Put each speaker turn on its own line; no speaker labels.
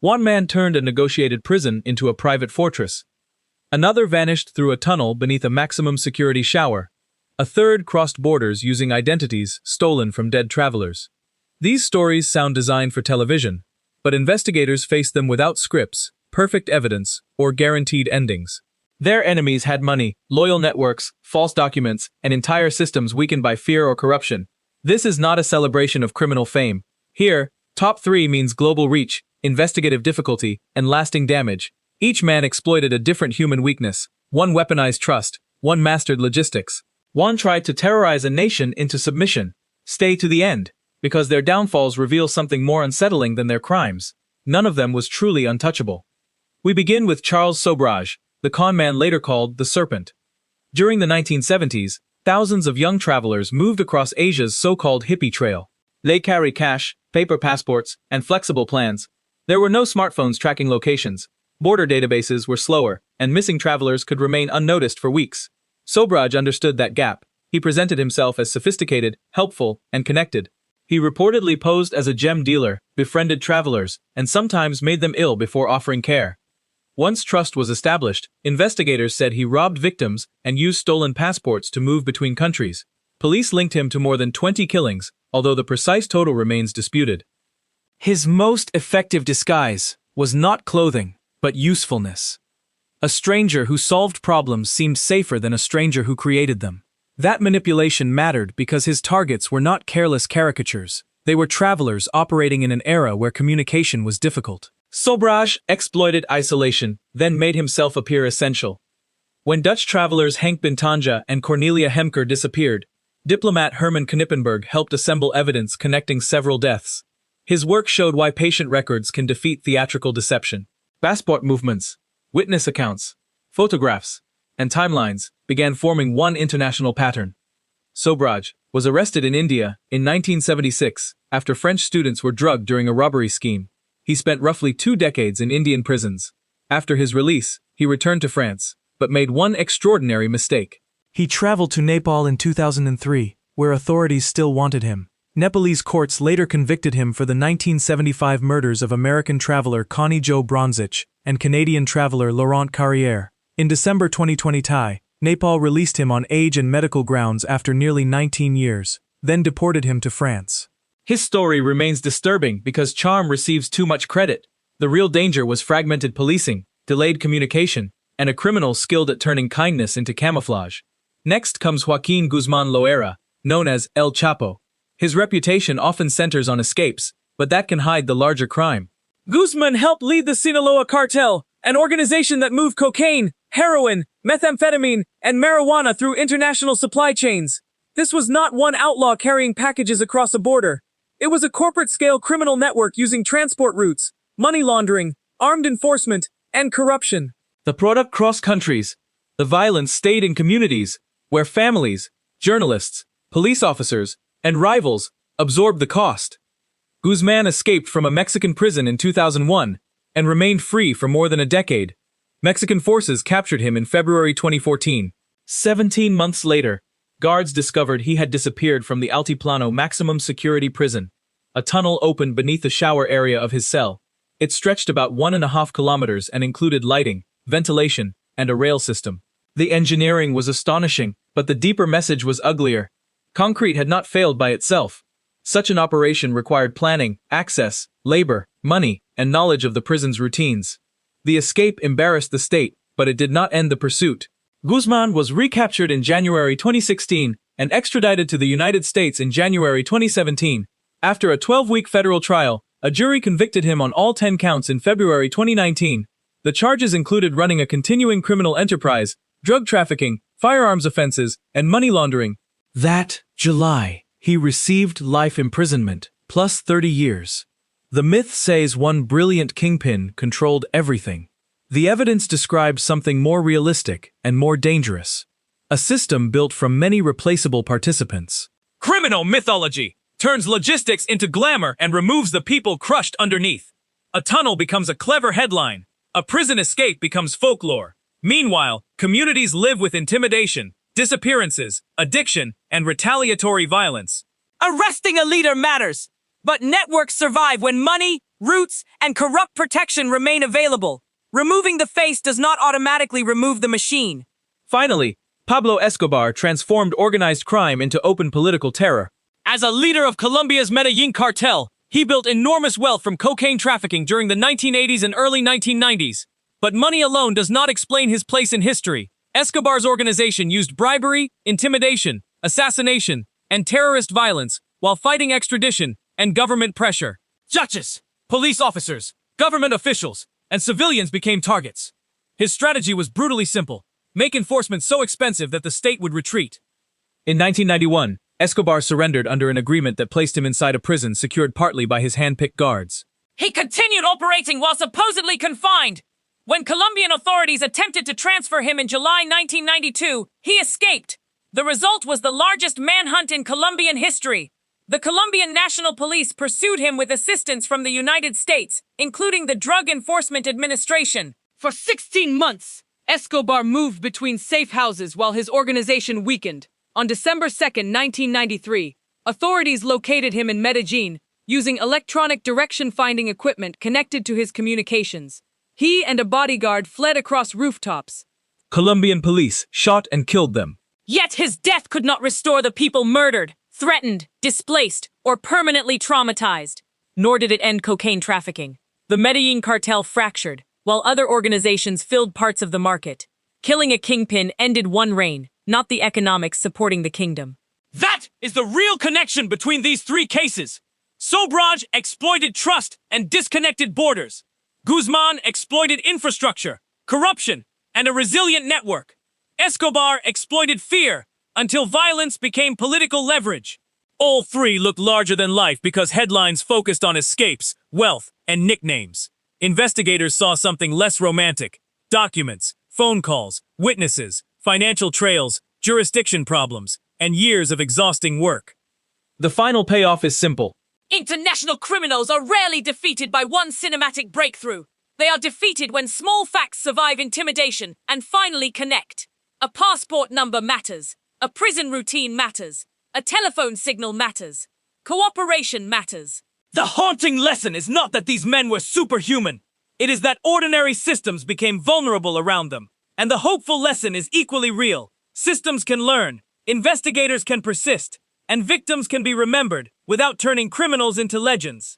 One man turned a negotiated prison into a private fortress. Another vanished through a tunnel beneath a maximum security shower. A third crossed borders using identities stolen from dead travelers. These stories sound designed for television, but investigators faced them without scripts, perfect evidence, or guaranteed endings. Their enemies had money, loyal networks, false documents, and entire systems weakened by fear or corruption. This is not a celebration of criminal fame. Here, top 3 means global reach, investigative difficulty, and lasting damage. Each man exploited a different human weakness. One weaponized trust, one mastered logistics. One tried to terrorize a nation into submission. Stay to the end, because their downfalls reveal something more unsettling than their crimes. None of them was truly untouchable. We begin with Charles Sobhraj, the con man later called the Serpent. During the 1970s, thousands of young travelers moved across Asia's so-called hippie trail. They carried cash, paper passports, and flexible plans. There were no smartphones tracking locations. Border databases were slower, and missing travelers could remain unnoticed for weeks. Sobhraj understood that gap. He presented himself as sophisticated, helpful, and connected. He reportedly posed as a gem dealer, befriended travelers, and sometimes made them ill before offering care. Once trust was established, investigators said he robbed victims and used stolen passports to move between countries. Police linked him to more than 20 killings, although the precise total remains disputed. His most effective disguise was not clothing, but usefulness. A stranger who solved problems seemed safer than a stranger who created them. That manipulation mattered because his targets were not careless caricatures. They were travelers operating in an era where communication was difficult. Sobhraj exploited isolation, then made himself appear essential. When Dutch travelers Henk Bintanja and Cornelia Hemker disappeared, diplomat Herman Knippenberg helped assemble evidence connecting several deaths. His work showed why patient records can defeat theatrical deception. Passport movements, witness accounts, photographs, and timelines began forming one international pattern. Sobhraj was arrested in India in 1976 after French students were drugged during a robbery scheme. He spent roughly 2 decades in Indian prisons. After his release, he returned to France, but made one extraordinary mistake. He traveled to Nepal in 2003, where authorities still wanted him. Nepalese courts later convicted him for the 1975 murders of American traveler Connie Jo Bronzich and Canadian traveler Laurent Carrière. In December 2020, Nepal released him on age and medical grounds after nearly 19 years, then deported him to France. His story remains disturbing because charm receives too much credit. The real danger was fragmented policing, delayed communication, and a criminal skilled at turning kindness into camouflage. Next comes Joaquín Guzmán Loera, known as El Chapo. His reputation often centers on escapes, but that can hide the larger crime. Guzmán helped lead the Sinaloa Cartel, an organization that moved cocaine, heroin, methamphetamine, and marijuana through international supply chains. This was not one outlaw carrying packages across a border. It was a corporate-scale criminal network using transport routes, money laundering, armed enforcement, and corruption. The product crossed countries. The violence stayed in communities, where families, journalists, police officers, and rivals absorbed the cost. Guzmán escaped from a Mexican prison in 2001 and remained free for more than a decade. Mexican forces captured him in February 2014. 17 months later, guards discovered he had disappeared from the Altiplano maximum security prison. A tunnel opened beneath the shower area of his cell. It stretched about 1.5 kilometers and included lighting, ventilation, and a rail system. The engineering was astonishing, but the deeper message was uglier. Concrete had not failed by itself. Such an operation required planning, access, labor, money, and knowledge of the prison's routines. The escape embarrassed the state, but it did not end the pursuit. Guzmán was recaptured in January 2016 and extradited to the United States in January 2017. After a 12-week federal trial, a jury convicted him on all 10 counts in February 2019. The charges included running a continuing criminal enterprise, drug trafficking, firearms offenses, and money laundering. That July, he received life imprisonment, plus 30 years. The myth says one brilliant kingpin controlled everything. The evidence describes something more realistic and more dangerous. A system built from many replaceable participants. Criminal mythology turns logistics into glamour and removes the people crushed underneath. A tunnel becomes a clever headline. A prison escape becomes folklore. Meanwhile, communities live with intimidation, disappearances, addiction, and retaliatory violence.
Arresting a leader matters, but networks survive when money, roots, and corrupt protection remain available. Removing the face does not automatically remove the machine.
Finally, Pablo Escobar transformed organized crime into open political terror.
As a leader of Colombia's Medellin cartel, he built enormous wealth from cocaine trafficking during the 1980s and early 1990s. But money alone does not explain his place in history. Escobar's organization used bribery, intimidation, assassination, and terrorist violence while fighting extradition and government pressure. Judges, police officers, government officials, and civilians became targets. His strategy was brutally simple: make enforcement so expensive that the state would retreat.
In 1991, Escobar surrendered under an agreement that placed him inside a prison secured partly by his hand-picked guards.
He continued operating while supposedly confined. When Colombian authorities attempted to transfer him in July 1992, he escaped. The result was the largest manhunt in Colombian history. The Colombian National Police pursued him with assistance from the United States, including the Drug Enforcement Administration. For 16 months, Escobar moved between safe houses while his organization weakened. On December 2, 1993, authorities located him in Medellin using electronic direction-finding equipment connected to his communications. He and a bodyguard fled across rooftops.
Colombian police shot and killed them.
Yet his death could not restore the people murdered, threatened, displaced, or permanently traumatized. Nor did it end cocaine trafficking. The Medellin cartel fractured, while other organizations filled parts of the market. Killing a kingpin ended one reign, not the economics supporting the kingdom. That is the real connection between these three cases. Sobhraj exploited trust and disconnected borders. Guzmán exploited infrastructure, corruption, and a resilient network. Escobar exploited fear until violence became political leverage. All three looked larger than life because headlines focused on escapes, wealth, and nicknames. Investigators saw something less romantic: documents, phone calls, witnesses, financial trails, jurisdiction problems, and years of exhausting work.
The final payoff is simple.
International criminals are rarely defeated by one cinematic breakthrough. They are defeated when small facts survive intimidation and finally connect. A passport number matters. A prison routine matters. A telephone signal matters. Cooperation matters. The haunting lesson is not that these men were superhuman. It is that ordinary systems became vulnerable around them. And the hopeful lesson is equally real. Systems can learn, investigators can persist, and victims can be remembered without turning criminals into legends.